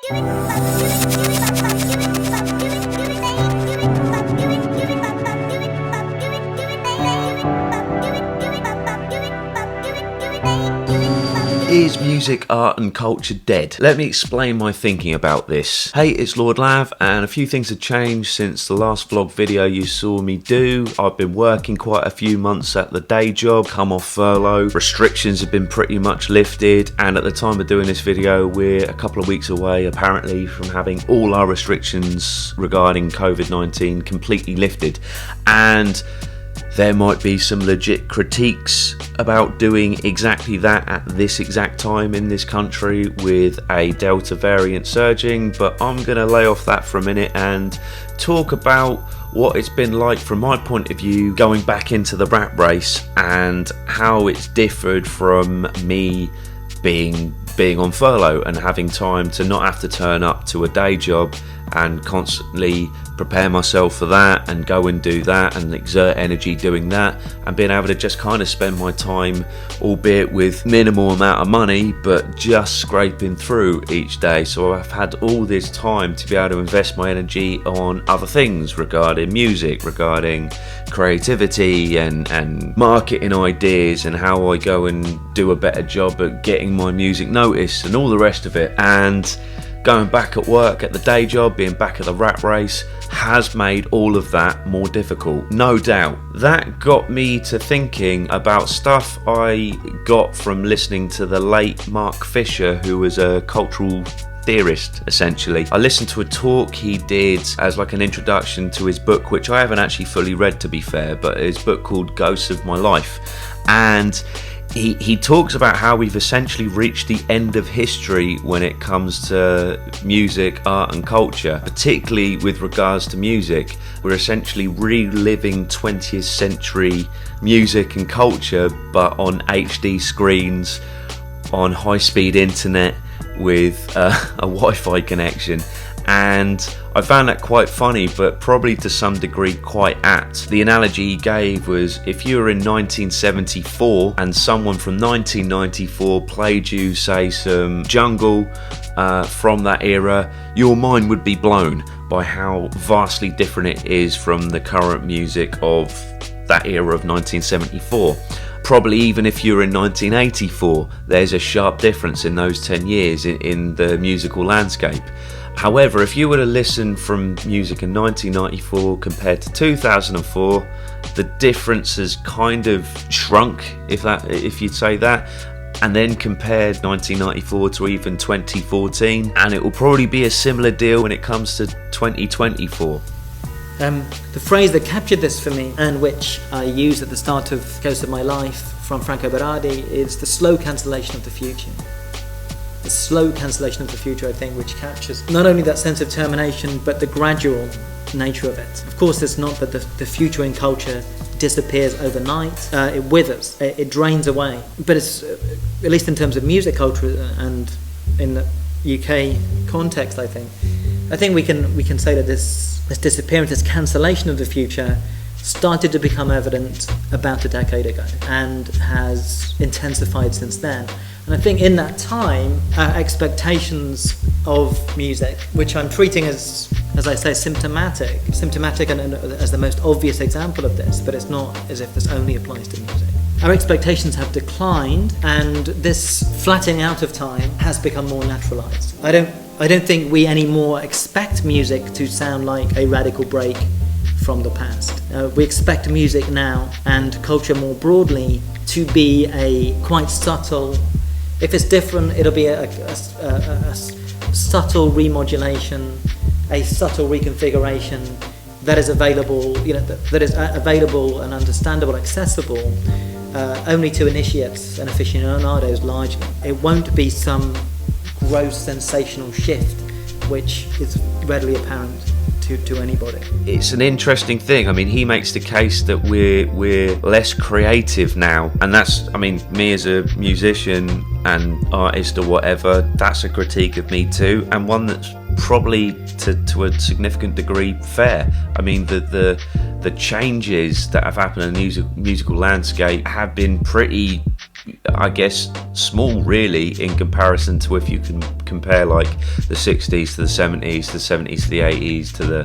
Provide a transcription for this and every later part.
Is music, art and culture dead? Let me explain my thinking about this. Hey, it's Lord Lav, and a few things have changed since the last vlog video you saw me do. I've been working quite a few months at the day job, come off furlough, restrictions have been pretty much lifted, and at the time of doing this video we're a couple of weeks away apparently from having all our restrictions regarding COVID-19 completely lifted. And there might be some legit critiques about doing exactly that at this exact time in this country with a Delta variant surging, but I'm going to lay off that for a minute and talk about what it's been like from my point of view going back into the rat race and how it's differed from me being on furlough and having time to not have to turn up to a day job and constantly prepare myself for that and go and do that and exert energy doing that, and being able to just kind of spend my time, albeit with minimal amount of money, but just scraping through each day. So I've had all this time to be able to invest my energy on other things regarding music, regarding creativity and marketing ideas and how I go and do a better job at getting my music noticed and all the rest of it. And going back at work at the day job, being back at the rat race, has made all of that more difficult, no doubt. That got me to thinking about stuff I got from listening to the late Mark Fisher, who was a cultural theorist essentially. I listened to a talk he did as like an introduction to his book, which I haven't actually fully read to be fair, but his book called Ghosts of My Life. And he talks about how we've essentially reached the end of history when it comes to music, art and culture, particularly with regards to music. We're essentially reliving 20th century music and culture, but on HD screens, on high-speed internet with a Wi-Fi connection. And I found that quite funny, but probably to some degree quite apt. The analogy he gave was, if you were in 1974 and someone from 1994 played you, say, some jungle from that era, your mind would be blown by how vastly different it is from the current music of that era of 1974. Probably even if you're in 1984, there's a sharp difference in those 10 years in the musical landscape. However, if you were to listen from music in 1994 compared to 2004, the difference has kind of shrunk, if you'd say that, and then compared 1994 to even 2014, and it will probably be a similar deal when it comes to 2024. The phrase that captured this for me, and which I used at the start of Ghosts of My Life from Franco Berardi, is the slow cancellation of the future. The slow cancellation of the future, I think, which captures not only that sense of termination, but the gradual nature of it. Of course, it's not that the future in culture disappears overnight. It withers, it drains away. But it's, at least in terms of music culture and in the UK context, I think we can say that this disappearance, this cancellation of the future, started to become evident about a decade ago and has intensified since then. And I think in that time, our expectations of music, which I'm treating as I say, symptomatic and as the most obvious example of this, but it's not as if this only applies to music. Our expectations have declined, and this flattening out of time has become more naturalized. I don't think we anymore expect music to sound like a radical break from the past. We expect music now, and culture more broadly, to be a quite subtle, if it's different, it'll be a subtle remodulation, a subtle reconfiguration that is available, that is available and understandable, accessible, only to initiates and aficionados largely. It won't be some gross sensational shift which is readily apparent to anybody. It's an interesting thing. I mean, he makes the case that we're less creative now, and that's, I mean, me as a musician and artist or whatever, that's a critique of me too, and one that's probably to a significant degree fair. I mean, the changes that have happened in the musical landscape have been pretty I guess, small really in comparison to if you can compare like the 60s to the 70s, the 70s to the 80s, to the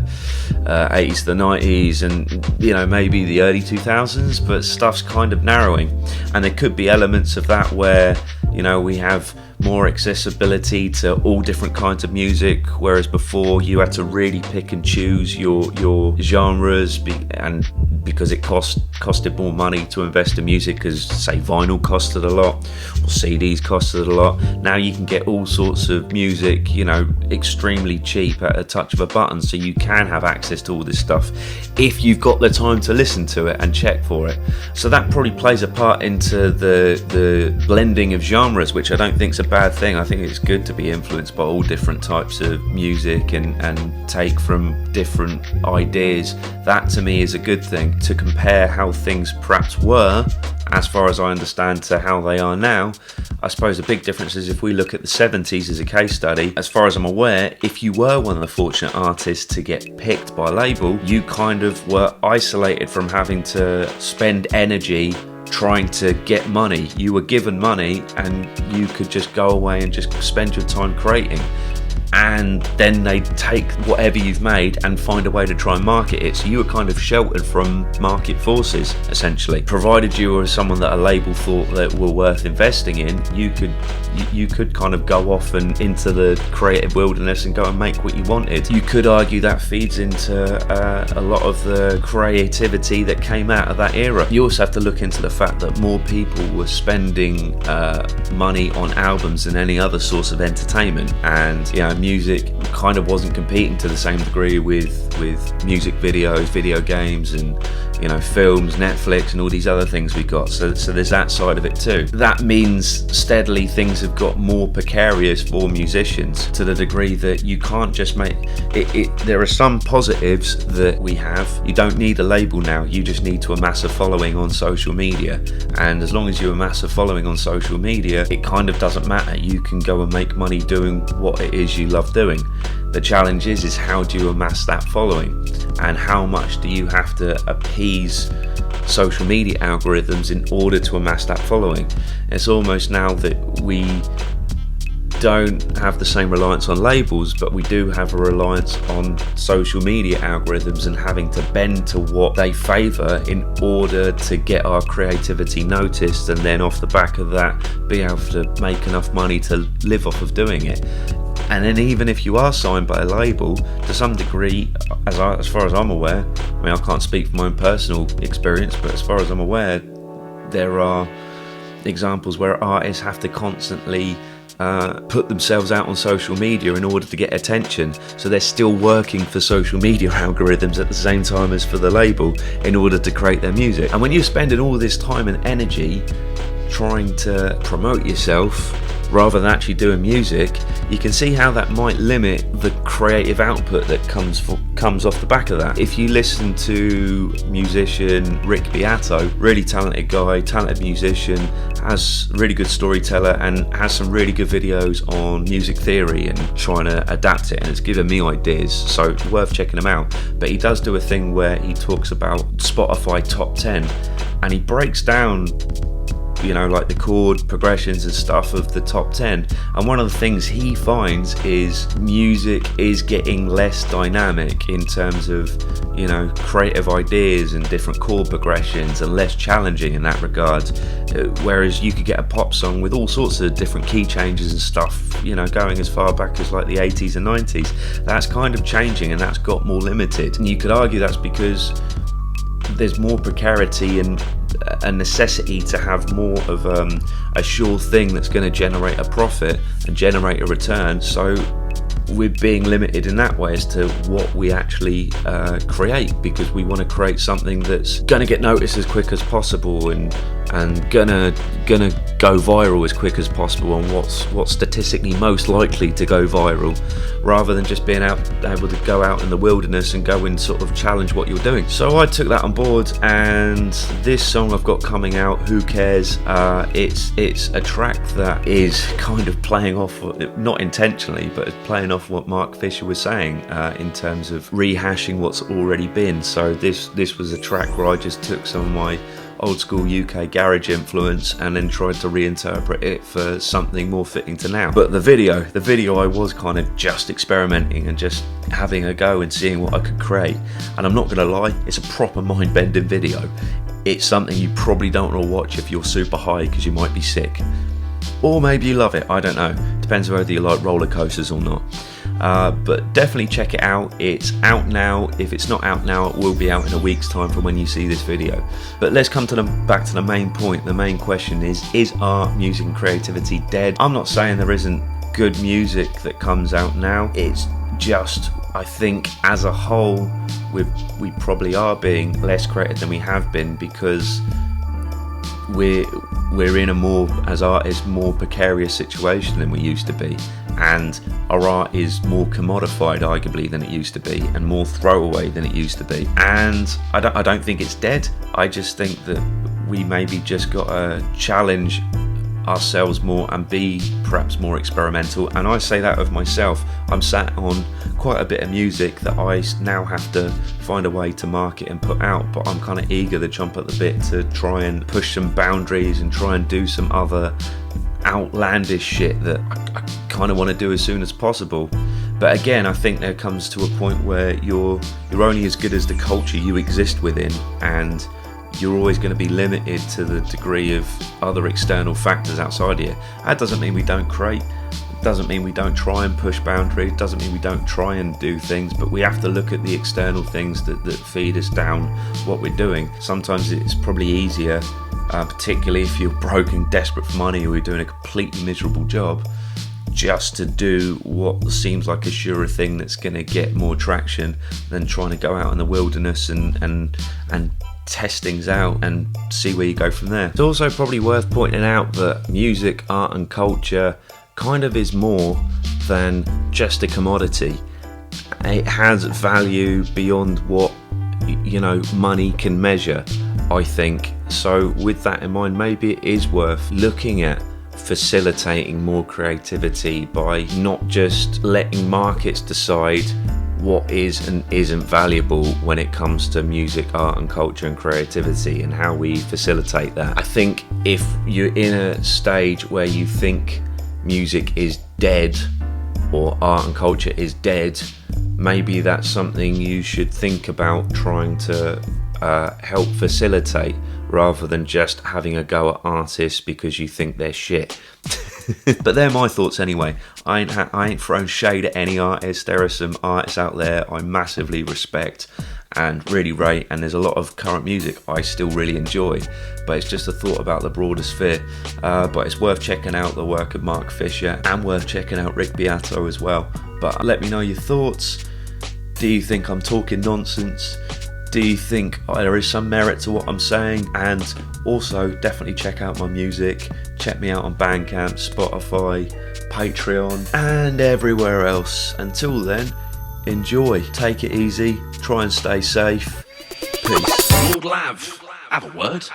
80s to the 90s, and you know, maybe the early 2000s, but stuff's kind of narrowing. And there could be elements of that where, you know, we have more accessibility to all different kinds of music, whereas before you had to really pick and choose your genres, and because it costed more money to invest in music, because say vinyl costed a lot or CDs costed a lot. Now you can get all sorts of music, you know, extremely cheap at a touch of a button, so you can have access to all this stuff if you've got the time to listen to it and check for it. So that probably plays a part into the blending of genres, which I don't think is a bad thing. I think it's good to be influenced by all different types of music and take from different ideas. That to me is a good thing. To compare how things perhaps were, as far as I understand, to how they are now, I suppose the big difference is if we look at the 70s as a case study, as far as I'm aware, if you were one of the fortunate artists to get picked by a label, you kind of were isolated from having to spend energy trying to get money. You were given money and you could just go away and just spend your time creating, and then they take whatever you've made and find a way to try and market it. So you were kind of sheltered from market forces, essentially. Provided you were someone that a label thought that were worth investing in, you could kind of go off and into the creative wilderness and go and make what you wanted. You could argue that feeds into a lot of the creativity that came out of that era. You also have to look into the fact that more people were spending money on albums than any other source of entertainment, and you know, music kind of wasn't competing to the same degree with music videos, video games, and you know, films, Netflix, and all these other things we got. So there's that side of it too. That means steadily things have got more precarious for musicians, to the degree that you can't just make it. There are some positives that we have. You don't need a label now. You just need to amass a following on social media, and as long as you amass a following on social media, it kind of doesn't matter. You can go and make money doing what it is you love doing. The challenge is how do you amass that following, and how much do you have to appease social media algorithms in order to amass that following? It's almost now that we don't have the same reliance on labels, but we do have a reliance on social media algorithms and having to bend to what they favour in order to get our creativity noticed, and then off the back of that be able to make enough money to live off of doing it. And then even if you are signed by a label, to some degree, as far as I'm aware, I mean, I can't speak from my own personal experience, but as far as I'm aware, there are examples where artists have to constantly put themselves out on social media in order to get attention. So they're still working for social media algorithms at the same time as for the label in order to create their music. And when you're spending all this time and energy trying to promote yourself rather than actually doing music, you can see how that might limit the creative output that comes off the back of that. If you listen to musician Rick Beato, really talented guy, talented musician, has really good storyteller, and has some really good videos on music theory and trying to adapt it, and it's given me ideas, so worth checking him out. But he does do a thing where he talks about Spotify top 10, and he breaks down, you know, like the chord progressions and stuff of the top 10, and one of the things he finds is music is getting less dynamic in terms of, you know, creative ideas and different chord progressions, and less challenging in that regard, whereas you could get a pop song with all sorts of different key changes and stuff, you know, going as far back as like the 80s and 90s. That's kind of changing, and that's got more limited, and you could argue that's because there's more precarity and a necessity to have more of a sure thing that's going to generate a profit and generate a return. So we're being limited in that way as to what we actually create, because we want to create something that's going to get noticed as quick as possible and gonna go viral as quick as possible, and what's statistically most likely to go viral, rather than just being able to go out in the wilderness and go and sort of challenge what you're doing. So I took that on board, and this song I've got coming out, Who Cares, it's a track that is kind of playing off, not intentionally, but it's playing off what Mark Fisher was saying in terms of rehashing what's already been. So this was a track where I just took some of my old school UK garage influence and then tried to reinterpret it for something more fitting to now. But the video I was kind of just experimenting and just having a go and seeing what I could create. And I'm not gonna lie, it's a proper mind-bending video. It's something you probably don't want to watch if you're super high because you might be sick. Or maybe you love it, I don't know. Depends whether you like roller coasters or not. But definitely check it out. It's out now. If it's not out now, it will be out in a week's time from when you see this video. But let's come back to the main point. The main question is art, music and creativity dead? I'm not saying there isn't good music that comes out now. It's just, I think as a whole, we probably are being less creative than we have been because we're in a more, as artists, more precarious situation than we used to be, and our art is more commodified arguably than it used to be, and more throwaway than it used to be. And I don't think it's dead. I just think that we maybe just got to challenge ourselves more and be perhaps more experimental. And I say that of myself. I'm sat on quite a bit of music that I now have to find a way to market and put out, but I'm kind of eager to jump at the bit to try and push some boundaries and try and do some other outlandish shit that I kind of want to do as soon as possible. But again, I think there comes to a point where you're only as good as the culture you exist within, and you're always going to be limited to the degree of other external factors outside of you. That doesn't mean we don't create. It doesn't mean we don't try and push boundaries. It doesn't mean we don't try and do things, but we have to look at the external things that feed us down what we're doing. Sometimes it's probably easier, particularly if you're broke and desperate for money or you're doing a completely miserable job, just to do what seems like a surer thing that's going to get more traction than trying to go out in the wilderness and test things out and see where you go from there. It's also probably worth pointing out that music, art and culture kind of is more than just a commodity. It has value beyond what, money can measure, I think. So with that in mind, maybe it is worth looking at facilitating more creativity by not just letting markets decide what is and isn't valuable when it comes to music, art and culture and creativity, and how we facilitate that. I think if you're in a stage where you think music is dead or art and culture is dead, maybe that's something you should think about trying to help facilitate, rather than just having a go at artists because you think they're shit. But they're my thoughts anyway. I ain't throwing shade at any artist. There are some artists out there I massively respect and really rate, and there's a lot of current music I still really enjoy, but it's just a thought about the broader sphere. But it's worth checking out the work of Mark Fisher and worth checking out Rick Beato as well. But let me know your thoughts. Do you think I'm talking nonsense? Do you think there is some merit to what I'm saying? And also definitely check out my music. Check me out on Bandcamp, Spotify, Patreon and everywhere else. Until then, enjoy, take it easy, try and stay safe. Peace. Lord Lav, have a word.